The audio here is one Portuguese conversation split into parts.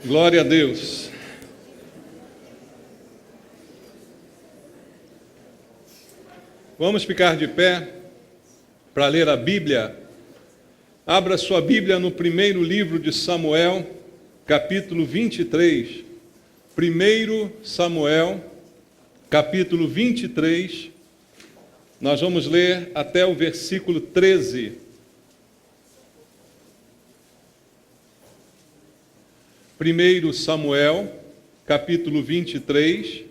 Glória a Deus. Vamos ficar de pé para ler a Bíblia. Abra sua Bíblia no primeiro livro de Samuel, capítulo 23. 1 Samuel, capítulo 23. Nós vamos ler até o versículo 13. 1 Samuel, capítulo 23,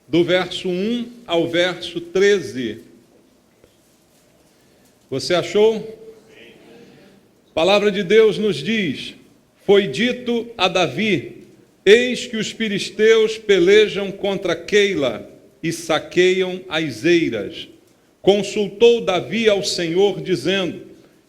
do verso 1 ao verso 13. Você achou? A palavra de Deus nos diz: foi dito a Davi: eis que os filisteus pelejam contra Keila e saqueiam as eiras. Consultou Davi ao Senhor, dizendo: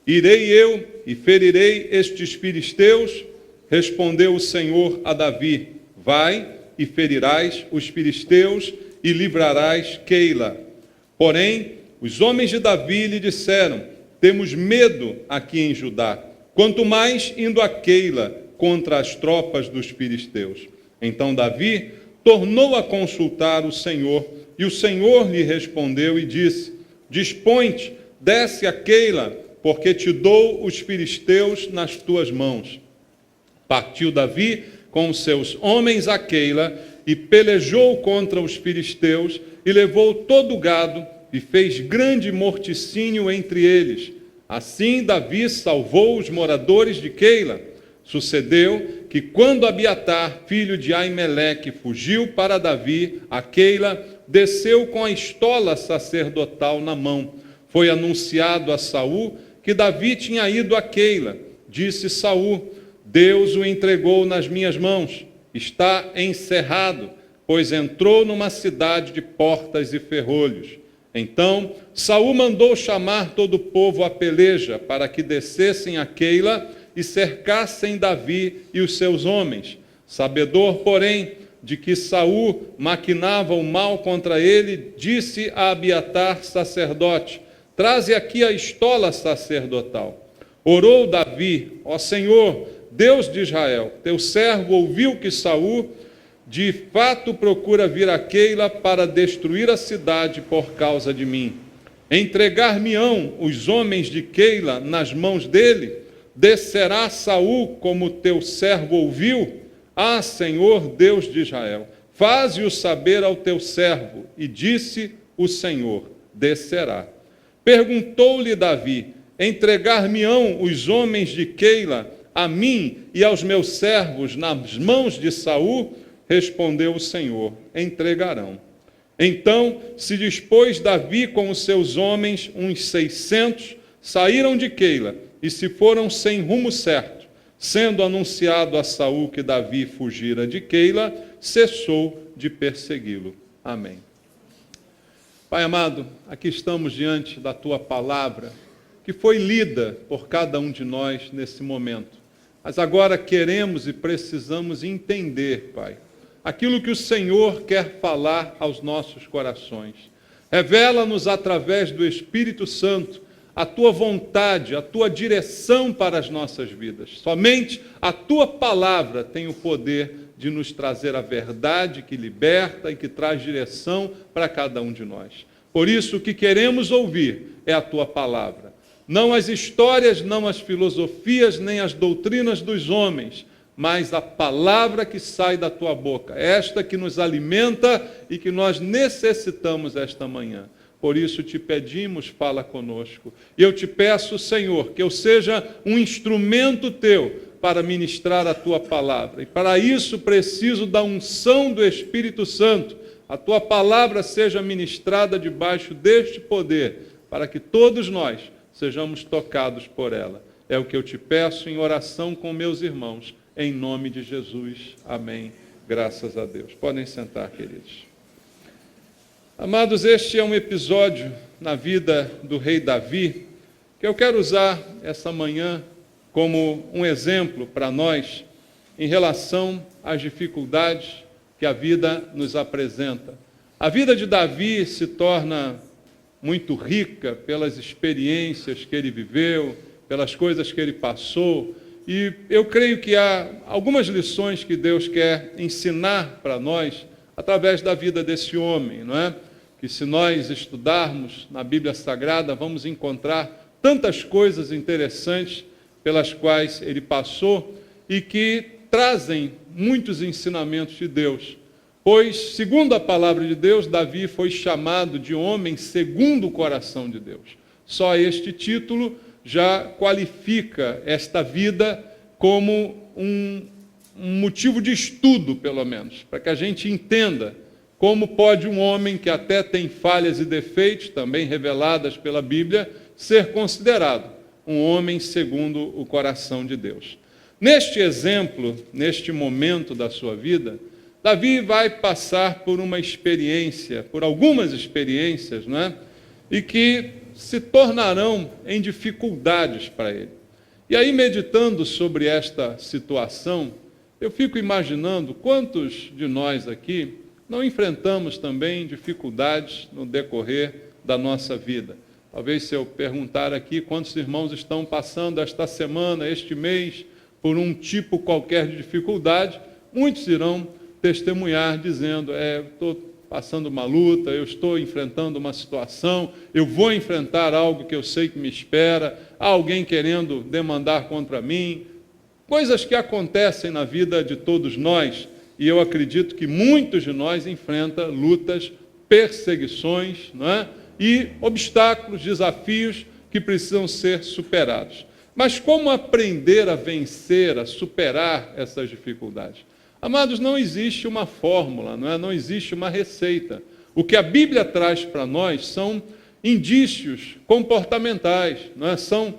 irei eu e ferirei estes filisteus? Respondeu o Senhor a Davi: vai e ferirás os filisteus e livrarás Keila. Porém, os homens de Davi lhe disseram: temos medo aqui em Judá, quanto mais indo a Keila contra as tropas dos filisteus. Então Davi tornou a consultar o Senhor, e o Senhor lhe respondeu e disse: dispõe-te, desce a Keila, porque te dou os filisteus nas tuas mãos. Partiu Davi com os seus homens a Keila e pelejou contra os filisteus e levou todo o gado e fez grande morticínio entre eles. Assim Davi salvou os moradores de Keila. Sucedeu que quando Abiatar, filho de Aimeleque, fugiu para Davi a Keila, desceu com a estola sacerdotal na mão. Foi anunciado a Saul que Davi tinha ido a Keila. Disse Saul: Deus o entregou nas minhas mãos, está encerrado, pois entrou numa cidade de portas e ferrolhos. Então Saul mandou chamar todo o povo à peleja, para que descessem a Keila e cercassem Davi e os seus homens. Sabedor, porém, de que Saul maquinava o mal contra ele, disse a Abiatar, sacerdote: traze aqui a estola sacerdotal. Orou Davi: ó Senhor, Deus de Israel, teu servo ouviu que Saul de fato procura vir a Keila para destruir a cidade por causa de mim. Entregar-me-ão os homens de Keila nas mãos dele? Descerá Saul como teu servo ouviu? Ah, Senhor, Deus de Israel, faze-o saber ao teu servo. E disse o Senhor: descerá. Perguntou-lhe Davi: entregar-me-ão os homens de Keila a mim e aos meus servos nas mãos de Saul? Respondeu o Senhor: entregarão. Então se dispôs Davi com os seus homens, uns 600, saíram de Keila e se foram sem rumo certo. Sendo anunciado a Saul que Davi fugira de Keila, cessou de persegui-lo. Amém. Pai amado, aqui estamos diante da Tua palavra, que foi lida por cada um de nós nesse momento. Mas agora queremos e precisamos entender, Pai, aquilo que o Senhor quer falar aos nossos corações. Revela-nos através do Espírito Santo a Tua vontade, a Tua direção para as nossas vidas. Somente a Tua palavra tem o poder de nos trazer a verdade que liberta e que traz direção para cada um de nós. Por isso, o que queremos ouvir é a Tua palavra. Não as histórias, não as filosofias, nem as doutrinas dos homens, mas a palavra que sai da Tua boca, esta que nos alimenta e que nós necessitamos esta manhã. Por isso te pedimos, fala conosco. E eu te peço, Senhor, que eu seja um instrumento Teu para ministrar a Tua palavra. E para isso preciso da unção do Espírito Santo. A Tua palavra seja ministrada debaixo deste poder, para que todos nós sejamos tocados por ela. É o que eu te peço em oração com meus irmãos, em nome de Jesus. Amém. Graças a Deus. Podem sentar, queridos. Amados, este é um episódio na vida do rei Davi, que eu quero usar essa manhã como um exemplo para nós em relação às dificuldades que a vida nos apresenta. A vida de Davi se torna muito rica pelas experiências que ele viveu, pelas coisas que ele passou, E eu creio que há algumas lições que Deus quer ensinar para nós através da vida desse homem, não é? Que se nós estudarmos na Bíblia Sagrada, vamos encontrar tantas coisas interessantes pelas quais ele passou e que trazem muitos ensinamentos de Deus. Pois, segundo a palavra de Deus, Davi foi chamado de homem segundo o coração de Deus. Só este título já qualifica esta vida como um motivo de estudo, pelo menos, para que a gente entenda como pode um homem que até tem falhas e defeitos, também reveladas pela Bíblia, ser considerado um homem segundo o coração de Deus. Neste exemplo, neste momento da sua vida, Davi vai passar por uma experiência, por algumas experiências, não é? E que se tornarão em dificuldades para ele. E aí, meditando sobre esta situação, eu fico imaginando quantos de nós aqui não enfrentamos também dificuldades no decorrer da nossa vida. Talvez se eu perguntar aqui quantos irmãos estão passando esta semana, este mês, por um tipo qualquer de dificuldade, muitos irão testemunhar dizendo, estou passando uma luta, eu estou enfrentando uma situação, eu vou enfrentar algo que eu sei que me espera, há alguém querendo demandar contra mim, coisas que acontecem na vida de todos nós, e eu acredito que muitos de nós enfrentam lutas, perseguições, não é? E obstáculos, desafios que precisam ser superados. Mas como aprender a vencer, a superar essas dificuldades? Amados, não existe uma fórmula, não é? Não existe uma receita. O que a Bíblia traz para nós são indícios comportamentais, não é? São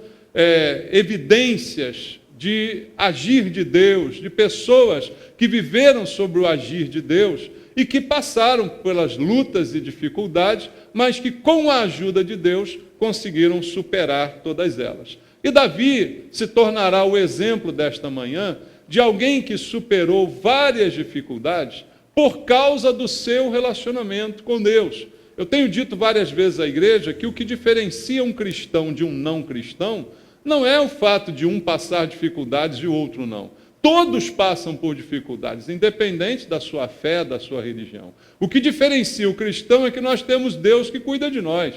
evidências de agir de Deus, de pessoas que viveram sobre o agir de Deus e que passaram pelas lutas e dificuldades, mas que com a ajuda de Deus conseguiram superar todas elas. E Davi se tornará o exemplo desta manhã de alguém que superou várias dificuldades por causa do seu relacionamento com Deus. Eu tenho dito várias vezes à igreja que o que diferencia um cristão de um não cristão não é o fato de um passar dificuldades e o outro não. Todos passam por dificuldades, independente da sua fé, da sua religião. O que diferencia o cristão é que nós temos Deus que cuida de nós,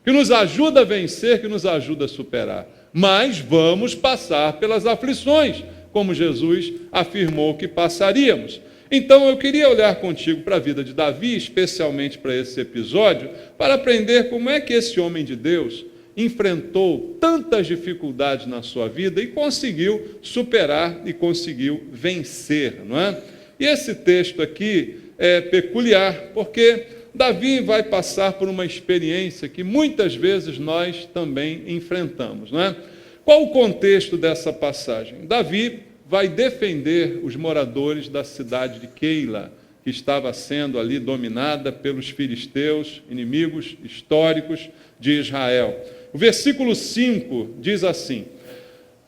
que nos ajuda a vencer, que nos ajuda a superar. Mas vamos passar pelas aflições, como Jesus afirmou que passaríamos. Então eu queria olhar contigo para a vida de Davi, especialmente para esse episódio, para aprender como é que esse homem de Deus enfrentou tantas dificuldades na sua vida e conseguiu superar e conseguiu vencer, não é? E esse texto aqui é peculiar, porque Davi vai passar por uma experiência que muitas vezes nós também enfrentamos, não é? Qual o contexto dessa passagem? Davi vai defender os moradores da cidade de Keila, que estava sendo ali dominada pelos filisteus, inimigos históricos de Israel. O versículo 5 diz assim: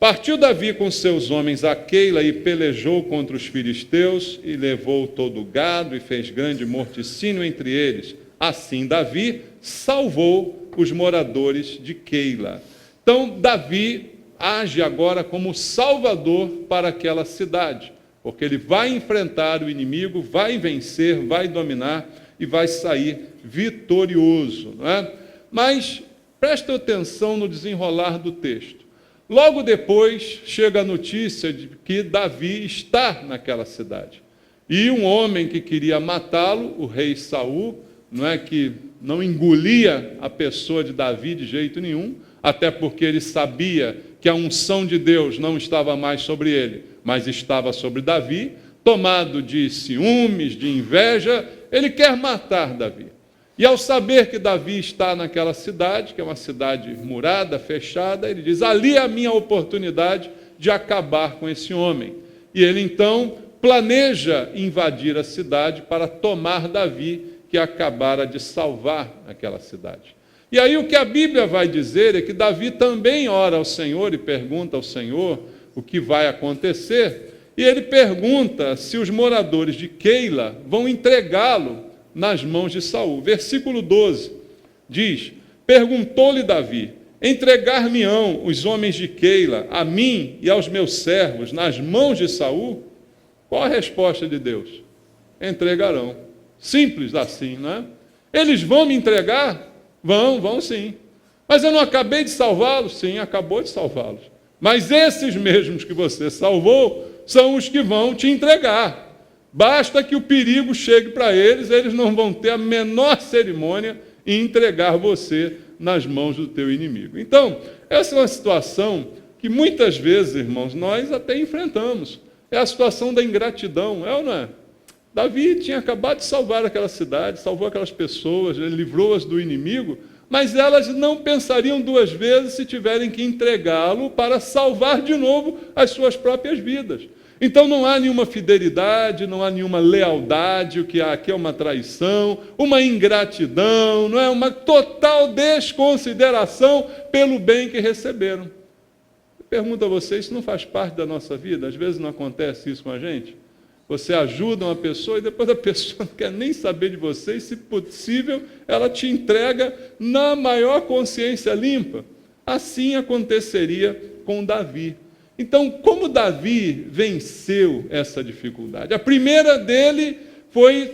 partiu Davi com seus homens a Keila e pelejou contra os filisteus e levou todo o gado e fez grande morticínio entre eles. Assim Davi salvou os moradores de Keila. Então Davi age agora como salvador para aquela cidade, porque ele vai enfrentar o inimigo, vai vencer, vai dominar e vai sair vitorioso, não é? Mas presta atenção no desenrolar do texto. Logo depois chega a notícia de que Davi está naquela cidade. E um homem que queria matá-lo, o rei Saul, não é, que não engolia a pessoa de Davi de jeito nenhum, até porque ele sabia que a unção de Deus não estava mais sobre ele, mas estava sobre Davi, tomado de ciúmes, de inveja, ele quer matar Davi. E ao saber que Davi está naquela cidade, que é uma cidade murada, fechada, ele diz, ali é a minha oportunidade de acabar com esse homem. E ele então planeja invadir a cidade para tomar Davi, que acabara de salvar aquela cidade. E aí o que a Bíblia vai dizer é que Davi também ora ao Senhor e pergunta ao Senhor o que vai acontecer. E ele pergunta se os moradores de Keila vão entregá-lo nas mãos de Saul. Versículo 12 diz, perguntou-lhe Davi, entregar-me-ão os homens de Keila, a mim e aos meus servos, nas mãos de Saul? Qual a resposta de Deus? Entregarão. Simples assim, não é? Eles vão me entregar? Vão sim. Mas eu não acabei de salvá-los? Sim, acabou de salvá-los. Mas esses mesmos que você salvou são os que vão te entregar. Basta que o perigo chegue para eles, eles não vão ter a menor cerimônia em entregar você nas mãos do teu inimigo. Então, essa é uma situação que muitas vezes, irmãos, nós até enfrentamos. É a situação da ingratidão, é ou não é? Davi tinha acabado de salvar aquela cidade, salvou aquelas pessoas, ele livrou-as do inimigo, mas elas não pensariam duas vezes se tiverem que entregá-lo para salvar de novo as suas próprias vidas. Então não há nenhuma fidelidade, não há nenhuma lealdade, o que há aqui é uma traição, uma ingratidão, não é? Uma total desconsideração pelo bem que receberam. Eu pergunto a vocês, isso não faz parte da nossa vida? Às vezes não acontece isso com a gente? Você ajuda uma pessoa e depois a pessoa não quer nem saber de você e, se possível, ela te entrega na maior consciência limpa. Assim aconteceria com Davi. Então, como Davi venceu essa dificuldade? A primeira dele foi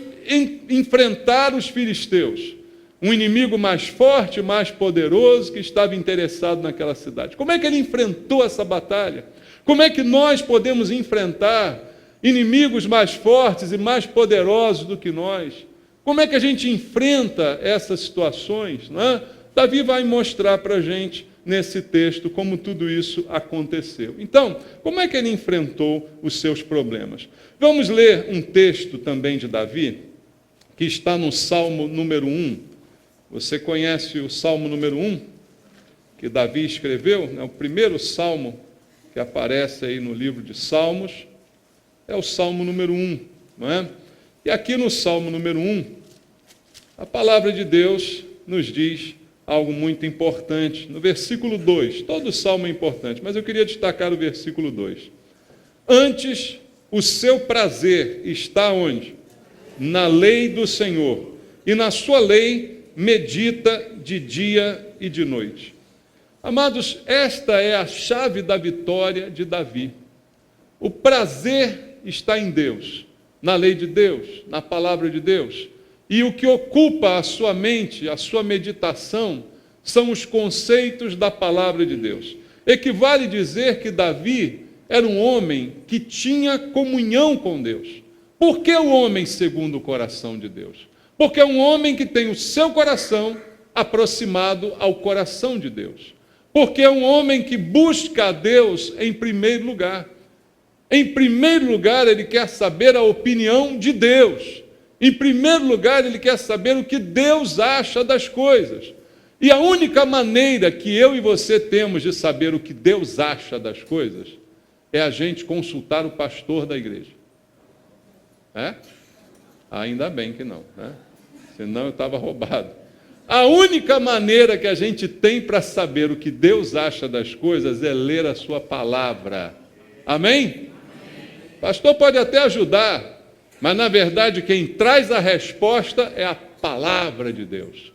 enfrentar os filisteus, um inimigo mais forte, mais poderoso, que estava interessado naquela cidade. Como é que ele enfrentou essa batalha? Como é que nós podemos enfrentar inimigos mais fortes e mais poderosos do que nós? Como é que a gente enfrenta essas situações, não é? Davi vai mostrar para a gente nesse texto como tudo isso aconteceu. Então, como é que ele enfrentou os seus problemas? Vamos ler um texto também de Davi, que está no Salmo número 1. Você conhece o Salmo número 1, que Davi escreveu? É o primeiro salmo que aparece aí no livro de Salmos. É o Salmo número 1, não é? E aqui no Salmo número 1, a palavra de Deus nos diz algo muito importante. No versículo 2, todo o Salmo é importante, mas eu queria destacar o versículo 2. Antes, o seu prazer está onde? Na lei do Senhor, e na sua lei medita de dia e de noite. Amados, esta é a chave da vitória de Davi. O prazer está em Deus, na lei de Deus, na palavra de Deus. E o que ocupa a sua mente, a sua meditação, são os conceitos da palavra de Deus. Equivale dizer que Davi era um homem que tinha comunhão com Deus. Por que o homem segundo o coração de Deus? Porque é um homem que tem o seu coração aproximado ao coração de Deus. Porque é um homem que busca a Deus em primeiro lugar. Em primeiro lugar, ele quer saber a opinião de Deus. Em primeiro lugar, ele quer saber o que Deus acha das coisas. E a única maneira que eu e você temos de saber o que Deus acha das coisas é a gente consultar o pastor da igreja. É? Ainda bem que não, né? Senão eu estava roubado. A única maneira que a gente tem para saber o que Deus acha das coisas é ler a sua palavra. Amém? Pastor pode até ajudar, mas na verdade quem traz a resposta é a palavra de Deus.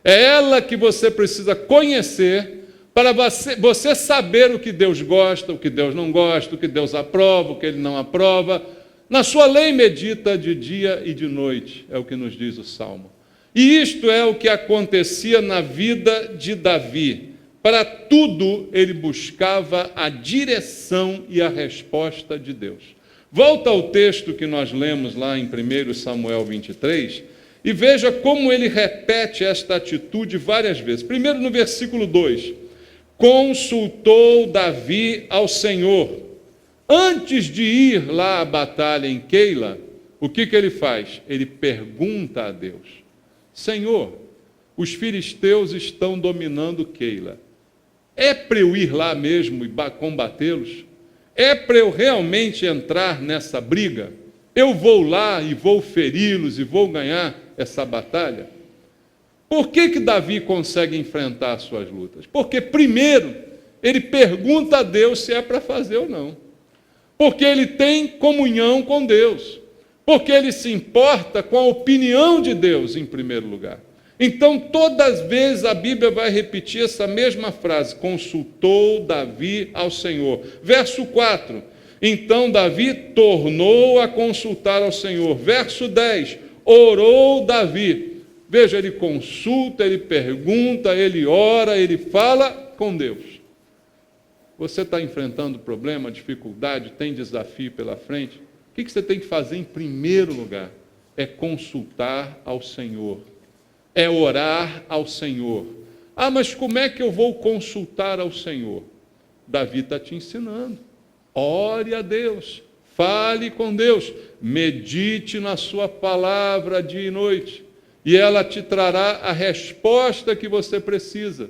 É ela que você precisa conhecer para você saber o que Deus gosta, o que Deus não gosta, o que Deus aprova, o que Ele não aprova. Na sua lei medita de dia e de noite, é o que nos diz o Salmo. E isto é o que acontecia na vida de Davi. Para tudo ele buscava a direção e a resposta de Deus. Volta ao texto que nós lemos lá em 1 Samuel 23 e veja como ele repete esta atitude várias vezes. Primeiro no versículo 2, consultou Davi ao Senhor. Antes de ir lá à batalha em Keila, o que ele faz? Ele pergunta a Deus, Senhor, os filisteus estão dominando Keila. É para eu ir lá mesmo e combatê-los? É para eu realmente entrar nessa briga? Eu vou lá e vou feri-los e vou ganhar essa batalha? Por que Davi consegue enfrentar as suas lutas? Porque, primeiro, ele pergunta a Deus se é para fazer ou não. Porque ele tem comunhão com Deus. Porque ele se importa com a opinião de Deus, em primeiro lugar. Então, todas as vezes a Bíblia vai repetir essa mesma frase: consultou Davi ao Senhor. Verso 4, então Davi tornou a consultar ao Senhor. Verso 10, orou Davi. Veja, ele consulta, ele pergunta, ele ora, ele fala com Deus. Você está enfrentando problema, dificuldade, tem desafio pela frente? O que você tem que fazer em primeiro lugar? É consultar ao Senhor. É orar ao Senhor. Ah, mas como é que eu vou consultar ao Senhor? Davi está te ensinando. Ore a Deus, fale com Deus, medite na sua palavra dia e noite, e ela te trará a resposta que você precisa,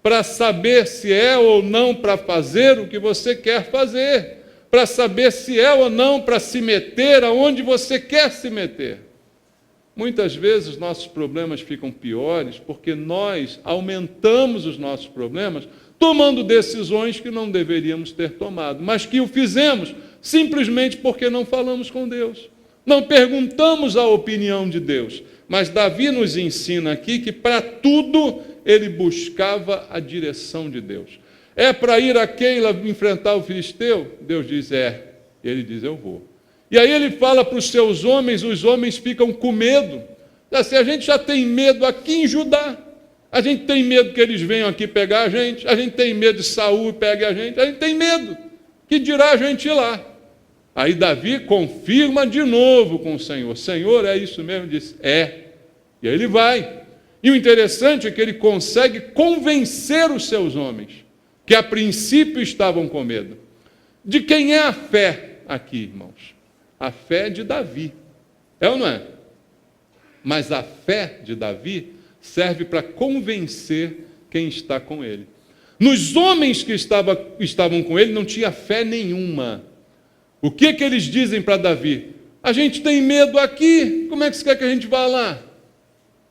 para saber se é ou não para fazer o que você quer fazer, para saber se é ou não para se meter aonde você quer se meter. Muitas vezes nossos problemas ficam piores porque nós aumentamos os nossos problemas tomando decisões que não deveríamos ter tomado, mas que o fizemos simplesmente porque não falamos com Deus. Não perguntamos a opinião de Deus. Mas Davi nos ensina aqui que para tudo ele buscava a direção de Deus. É para ir a Keila enfrentar o filisteu? Deus diz, é. Ele diz, eu vou. E aí ele fala para os seus homens, os homens ficam com medo. Assim, a gente já tem medo aqui em Judá. A gente tem medo que eles venham aqui pegar a gente tem medo de Saul pegue a gente tem medo. Que dirá a gente ir lá? Aí Davi confirma de novo com o Senhor. Senhor, é isso mesmo? Diz, é. E aí ele vai. E o interessante é que ele consegue convencer os seus homens, que a princípio estavam com medo. De quem é a fé aqui, irmãos? A fé de Davi. É ou não é? Mas a fé de Davi serve para convencer quem está com ele. Nos homens que estavam com ele não tinha fé nenhuma. O que eles dizem para Davi? A gente tem medo aqui, como é que você quer que a gente vá lá?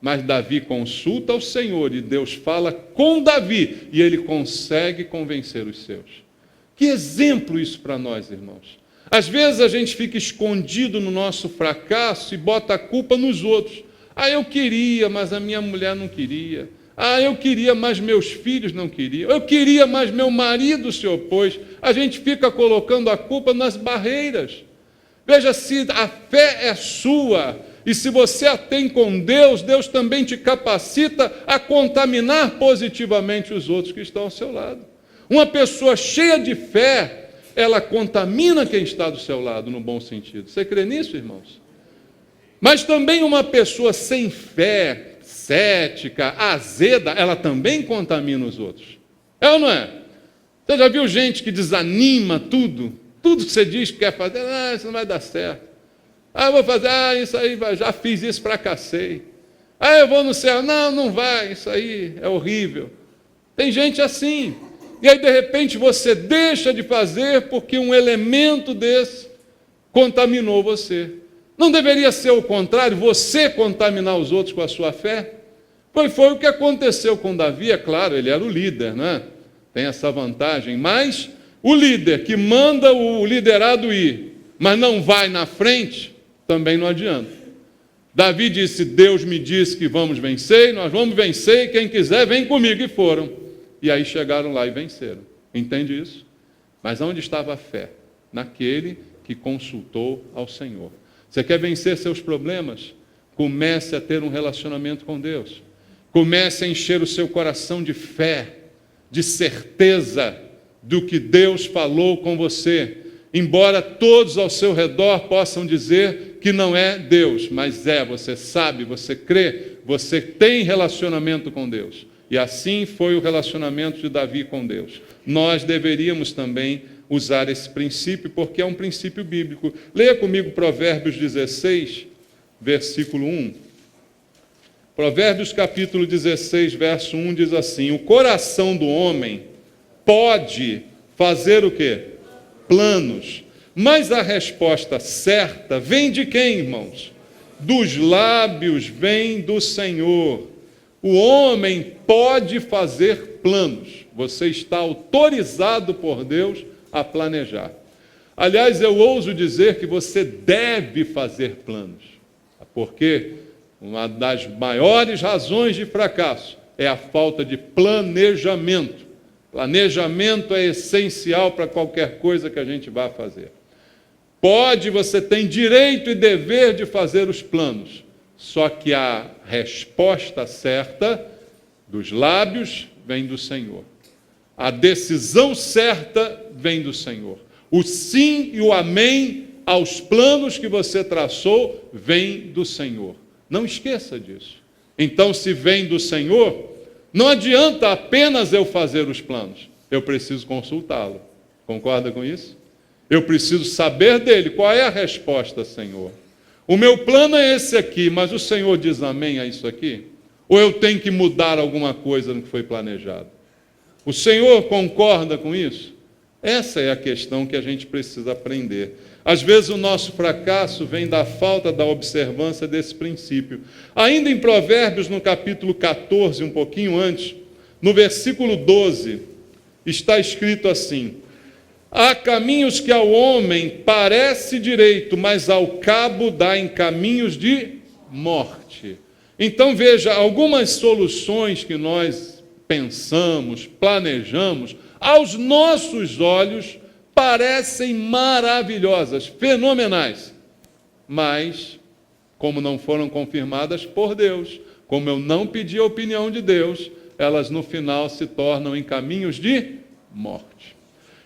Mas Davi consulta ao Senhor e Deus fala com Davi e ele consegue convencer os seus. Que exemplo isso para nós, irmãos. Às vezes a gente fica escondido no nosso fracasso e bota a culpa nos outros. Ah, eu queria, mas a minha mulher não queria. Ah, eu queria, mas meus filhos não queriam. Eu queria, mas meu marido se opôs. A gente fica colocando a culpa nas barreiras. Veja, se a fé é sua, e se você a tem com Deus, Deus também te capacita a contaminar positivamente os outros que estão ao seu lado. Uma pessoa cheia de fé, ela contamina quem está do seu lado, no bom sentido. Você crê nisso, irmãos? Mas também uma pessoa sem fé, cética, azeda, ela também contamina os outros. É ou não é? Você já viu gente que desanima tudo? Tudo que você diz que quer fazer, isso não vai dar certo. Eu vou fazer, isso aí, já fiz isso, fracassei. Eu vou no céu, não vai, isso aí é horrível. Tem gente assim. E aí, de repente, você deixa de fazer porque um elemento desse contaminou você. Não deveria ser o contrário, você contaminar os outros com a sua fé? Foi o que aconteceu com Davi, é claro, ele era o líder, né? Tem essa vantagem, mas o líder que manda o liderado ir, mas não vai na frente, também não adianta. Davi disse, Deus me disse que vamos vencer, nós vamos vencer, e quem quiser vem comigo, e foram. E aí chegaram lá e venceram. Entende isso? Mas onde estava a fé? Naquele que consultou ao Senhor. Você quer vencer seus problemas? Comece a ter um relacionamento com Deus. Comece a encher o seu coração de fé, de certeza do que Deus falou com você. Embora todos ao seu redor possam dizer que não é Deus, mas você sabe, você crê, você tem relacionamento com Deus. E assim foi o relacionamento de Davi com Deus. Nós deveríamos também usar esse princípio, porque é um princípio bíblico. Leia comigo Provérbios 16, versículo 1. Provérbios capítulo 16, verso 1 diz assim, o coração do homem pode fazer o quê? Planos. Mas a resposta certa vem de quem, irmãos? Dos lábios vem do Senhor. O homem pode fazer planos. Você está autorizado por Deus a planejar. Aliás, eu ouso dizer que você deve fazer planos. Porque Uma das maiores razões de fracasso é a falta de planejamento. Planejamento é essencial para qualquer coisa que a gente vá fazer. Você tem direito e dever de fazer os planos, só que a resposta certa dos lábios vem do Senhor. A decisão certa vem do Senhor. O sim e o amém aos planos que você traçou vem do Senhor. Não esqueça disso. Então, se vem do Senhor, não adianta apenas eu fazer os planos. Eu preciso consultá-lo. Concorda com isso? Eu preciso saber dele. Qual é a resposta, Senhor? O meu plano é esse aqui, mas o Senhor diz amém a isso aqui? Ou eu tenho que mudar alguma coisa no que foi planejado? O Senhor concorda com isso? Essa é a questão que a gente precisa aprender. Às vezes o nosso fracasso vem da falta da observância desse princípio. Ainda em Provérbios, no capítulo 14, um pouquinho antes, no versículo 12, está escrito assim: há caminhos que ao homem parece direito, mas ao cabo dá em caminhos de morte. Então veja, algumas soluções que nós pensamos, planejamos, aos nossos olhos parecem maravilhosas, fenomenais, mas como não foram confirmadas por Deus, como eu não pedi a opinião de Deus, elas no final se tornam em caminhos de morte.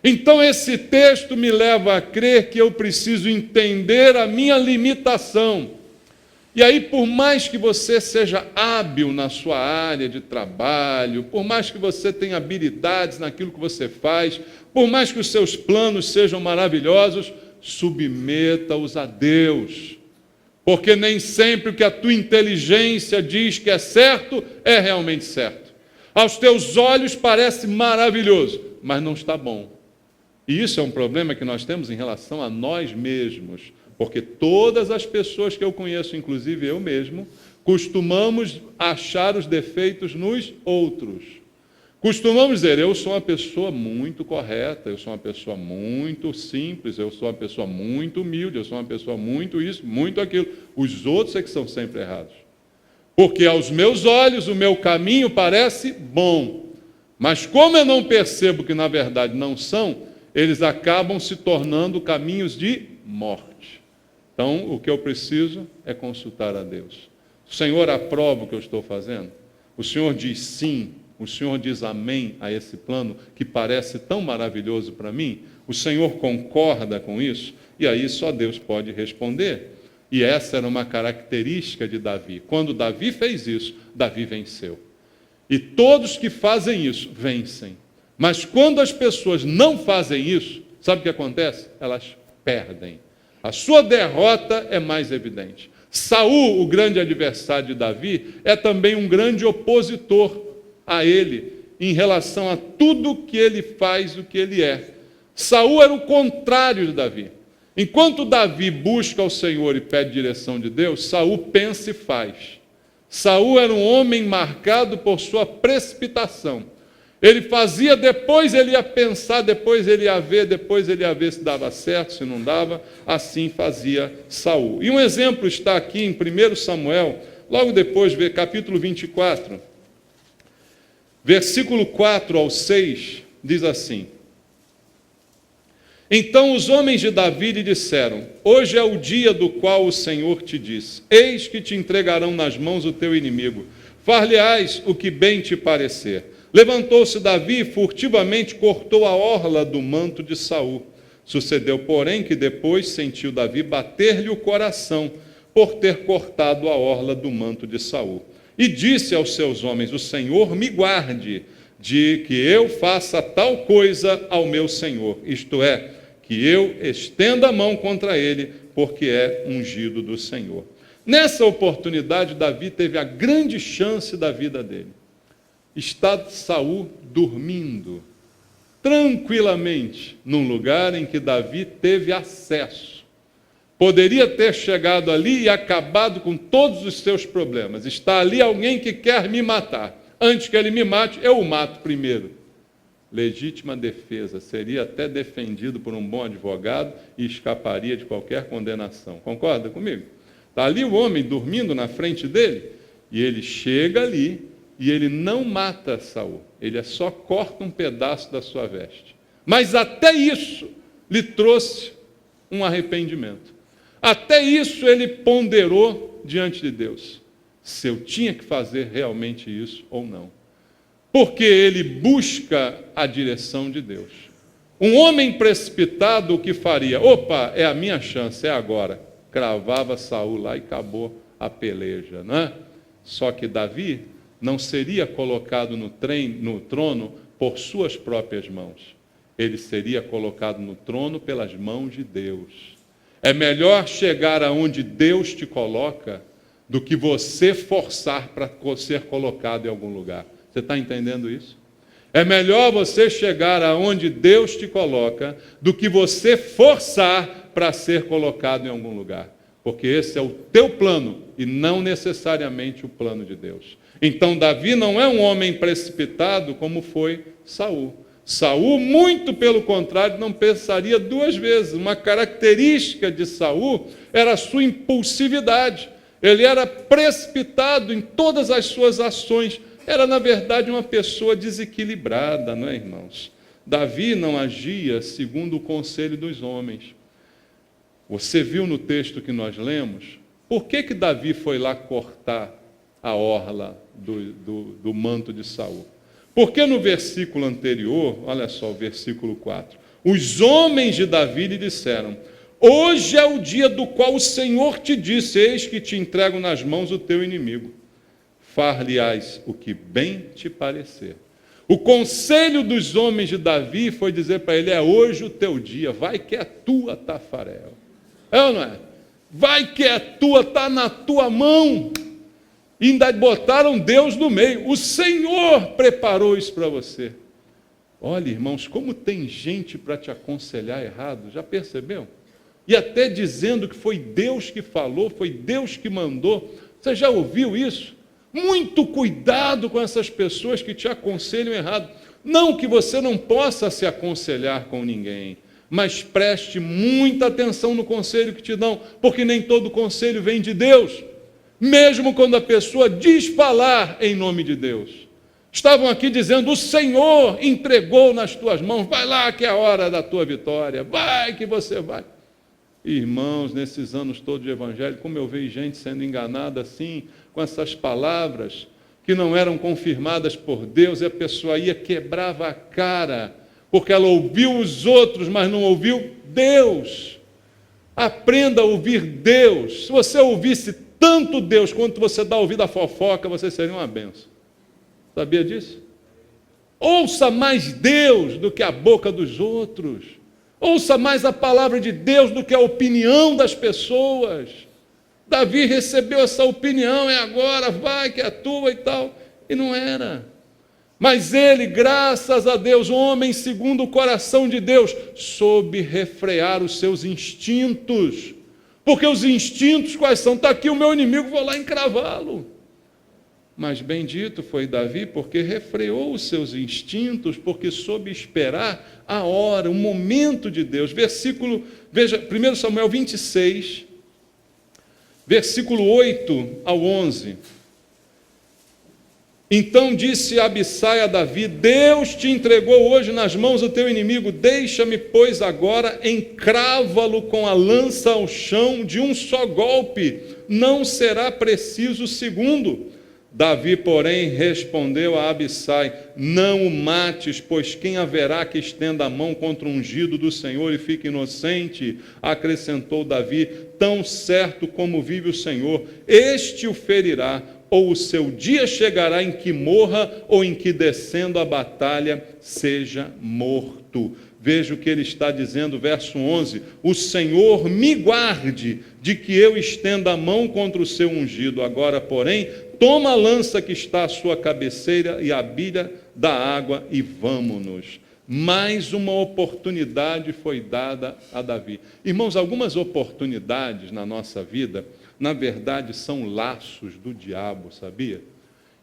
Então esse texto me leva a crer que eu preciso entender a minha limitação. E aí, por mais que você seja hábil na sua área de trabalho, por mais que você tenha habilidades naquilo que você faz, por mais que os seus planos sejam maravilhosos, submeta-os a Deus. Porque nem sempre o que a tua inteligência diz que é certo, é realmente certo. Aos teus olhos parece maravilhoso, mas não está bom. E isso é um problema que nós temos em relação a nós mesmos. Porque todas as pessoas que eu conheço, inclusive eu mesmo, costumamos achar os defeitos nos outros. Costumamos dizer, eu sou uma pessoa muito correta, eu sou uma pessoa muito simples, eu sou uma pessoa muito humilde, eu sou uma pessoa muito isso, muito aquilo. Os outros é que são sempre errados. Porque aos meus olhos o meu caminho parece bom. Mas como eu não percebo que na verdade não são, eles acabam se tornando caminhos de morte. Então, o que eu preciso é consultar a Deus. O Senhor aprova o que eu estou fazendo? O Senhor diz sim, o Senhor diz amém a esse plano que parece tão maravilhoso para mim? O Senhor concorda com isso? E aí só Deus pode responder. E essa era uma característica de Davi. Quando Davi fez isso, Davi venceu. E todos que fazem isso, vencem. Mas quando as pessoas não fazem isso, sabe o que acontece? Elas perdem. A sua derrota é mais evidente. Saul, o grande adversário de Davi, é também um grande opositor a ele, em relação a tudo que ele faz, o que ele é. Saul era o contrário de Davi. Enquanto Davi busca o Senhor e pede direção de Deus, Saul pensa e faz. Saul era um homem marcado por sua precipitação. Ele fazia, depois ele ia pensar, depois ele ia ver se dava certo, se não dava. Assim fazia Saul. E um exemplo está aqui em 1 Samuel, logo depois, capítulo 24, versículo 4 ao 6, diz assim: então os homens de Davi lhe disseram: hoje é o dia do qual o Senhor te disse, eis que te entregarão nas mãos o teu inimigo, far-lhe-ás o que bem te parecer. Levantou-se Davi e furtivamente cortou a orla do manto de Saul. Sucedeu, porém, que depois sentiu Davi bater-lhe o coração por ter cortado a orla do manto de Saul. E disse aos seus homens: o Senhor me guarde de que eu faça tal coisa ao meu Senhor, isto é, que eu estenda a mão contra ele, porque é ungido do Senhor. Nessa oportunidade, Davi teve a grande chance da vida dele. Está Saul dormindo tranquilamente num lugar em que Davi teve acesso. Poderia ter chegado ali e acabado com todos os seus problemas. Está ali alguém que quer me matar. Antes que ele me mate, eu o mato primeiro. Legítima defesa. Seria até defendido por um bom advogado e escaparia de qualquer condenação. Concorda comigo? Está ali o homem dormindo na frente dele, e ele chega ali, e ele não mata Saul, ele só corta um pedaço da sua veste. Mas até isso lhe trouxe um arrependimento. Até isso ele ponderou diante de Deus, se eu tinha que fazer realmente isso ou não. Porque ele busca a direção de Deus. Um homem precipitado, o que faria? Opa, é a minha chance, é agora. Cravava Saul lá e acabou a peleja, não é? Só que Davi não seria colocado no trono por suas próprias mãos. Ele seria colocado no trono pelas mãos de Deus. É melhor chegar aonde Deus te coloca do que você forçar para ser colocado em algum lugar. Você está entendendo isso? É melhor você chegar aonde Deus te coloca do que você forçar para ser colocado em algum lugar. Porque esse é o teu plano e não necessariamente o plano de Deus. Então Davi não é um homem precipitado como foi Saul. Saul, muito pelo contrário, não pensaria duas vezes. Uma característica de Saul era a sua impulsividade. Ele era precipitado em todas as suas ações. Era, na verdade, uma pessoa desequilibrada, não é, irmãos? Davi não agia segundo o conselho dos homens. Você viu no texto que nós lemos? Por que Davi foi lá cortar a orla do manto de Saul? Porque no versículo anterior, olha só o versículo 4, os homens de Davi lhe disseram: hoje é o dia do qual o Senhor te disse, eis que te entrego nas mãos o teu inimigo. Far-lhe-ás o que bem te parecer. O conselho dos homens de Davi foi dizer para ele: é hoje o teu dia, vai que é tua, Tafarel. É ou não é? Vai que é tua, está na tua mão. E ainda botaram Deus no meio. O Senhor preparou isso para você. Olha, irmãos, como tem gente para te aconselhar errado, já percebeu? E até dizendo que foi Deus que falou, foi Deus que mandou. Você já ouviu isso? Muito cuidado com essas pessoas que te aconselham errado. Não que você não possa se aconselhar com ninguém, mas preste muita atenção no conselho que te dão, porque nem todo conselho vem de Deus, mesmo quando a pessoa diz falar em nome de Deus. Estavam aqui dizendo: o Senhor entregou nas tuas mãos, vai lá que é a hora da tua vitória, vai que você vai. Irmãos, nesses anos todos de evangelho, como eu vejo gente sendo enganada assim, com essas palavras que não eram confirmadas por Deus, e a pessoa ia, quebrava a cara, porque ela ouviu os outros, mas não ouviu Deus. Aprenda a ouvir Deus. Se você ouvisse tanto Deus quanto você dá ouvido à fofoca, você seria uma benção. Sabia disso? Ouça mais Deus do que a boca dos outros. Ouça mais a palavra de Deus do que a opinião das pessoas. Davi recebeu essa opinião, é agora, vai que é tua e tal. E não era. Mas ele, graças a Deus, homem segundo o coração de Deus, soube refrear os seus instintos. Porque os instintos quais são? Está aqui o meu inimigo, vou lá encravá-lo. Mas bendito foi Davi, porque refreou os seus instintos, porque soube esperar a hora, o momento de Deus. Veja, 1 Samuel 26, versículo 8 ao 11. Então disse Abissai a Davi: Deus te entregou hoje nas mãos o teu inimigo, deixa-me, pois, agora encrava-lo com a lança ao chão de um só golpe, não será preciso segundo. Davi, porém, respondeu a Abissai: não o mates, pois quem haverá que estenda a mão contra o ungido do Senhor e fique inocente? Acrescentou Davi: tão certo como vive o Senhor, este o ferirá, ou o seu dia chegará em que morra, ou em que, descendo a batalha, seja morto. Veja o que ele está dizendo, verso 11: o Senhor me guarde de que eu estenda a mão contra o seu ungido. Agora, porém, toma a lança que está à sua cabeceira e a bilha da água e vamo-nos. Mais uma oportunidade foi dada a Davi. Irmãos, algumas oportunidades na nossa vida, na verdade, são laços do diabo, sabia?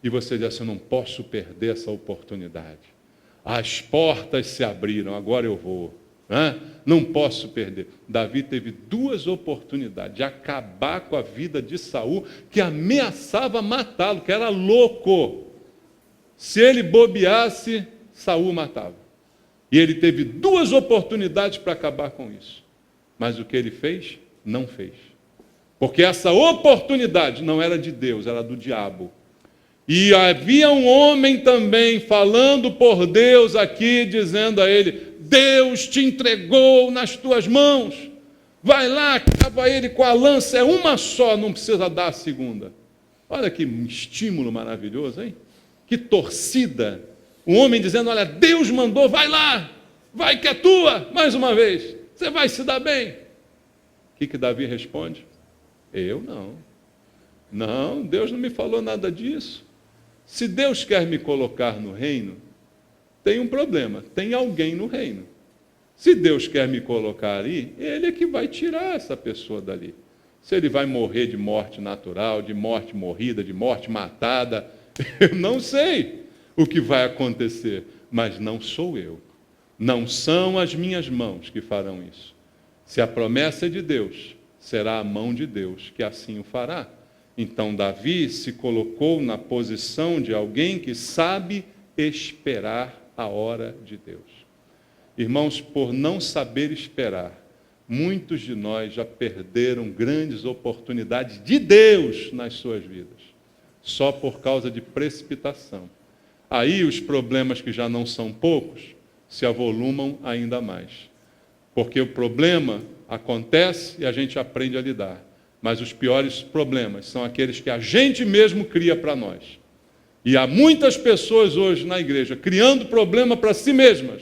E você diz assim: eu não posso perder essa oportunidade. As portas se abriram, agora eu vou. Não posso perder. Davi teve 2 oportunidades de acabar com a vida de Saul, que ameaçava matá-lo, que era louco. Se ele bobeasse, Saul matava. E ele teve 2 oportunidades para acabar com isso. Mas o que ele fez? Não fez. Porque essa oportunidade não era de Deus, era do diabo. E havia um homem também falando por Deus aqui, dizendo a ele: Deus te entregou nas tuas mãos. Vai lá, acaba ele com a lança, é uma só, não precisa dar a segunda. Olha que estímulo maravilhoso, hein? Que torcida. Um homem dizendo: olha, Deus mandou, vai lá, vai que é tua, mais uma vez, você vai se dar bem. O que Davi responde? Eu não. Não, Deus não me falou nada disso. Se Deus quer me colocar no reino, tem um problema, tem alguém no reino. Se Deus quer me colocar ali, Ele é que vai tirar essa pessoa dali. Se ele vai morrer de morte natural, de morte morrida, de morte matada, eu não sei o que vai acontecer, mas não sou eu. Não são as minhas mãos que farão isso. Se a promessa é de Deus, será a mão de Deus que assim o fará. Então Davi se colocou na posição de alguém que sabe esperar a hora de Deus. Irmãos, por não saber esperar, muitos de nós já perderam grandes oportunidades de Deus nas suas vidas, só por causa de precipitação. Aí os problemas, que já não são poucos, se avolumam ainda mais. Porque o problema acontece e a gente aprende a lidar. Mas os piores problemas são aqueles que a gente mesmo cria para nós. E há muitas pessoas hoje na igreja criando problema para si mesmas,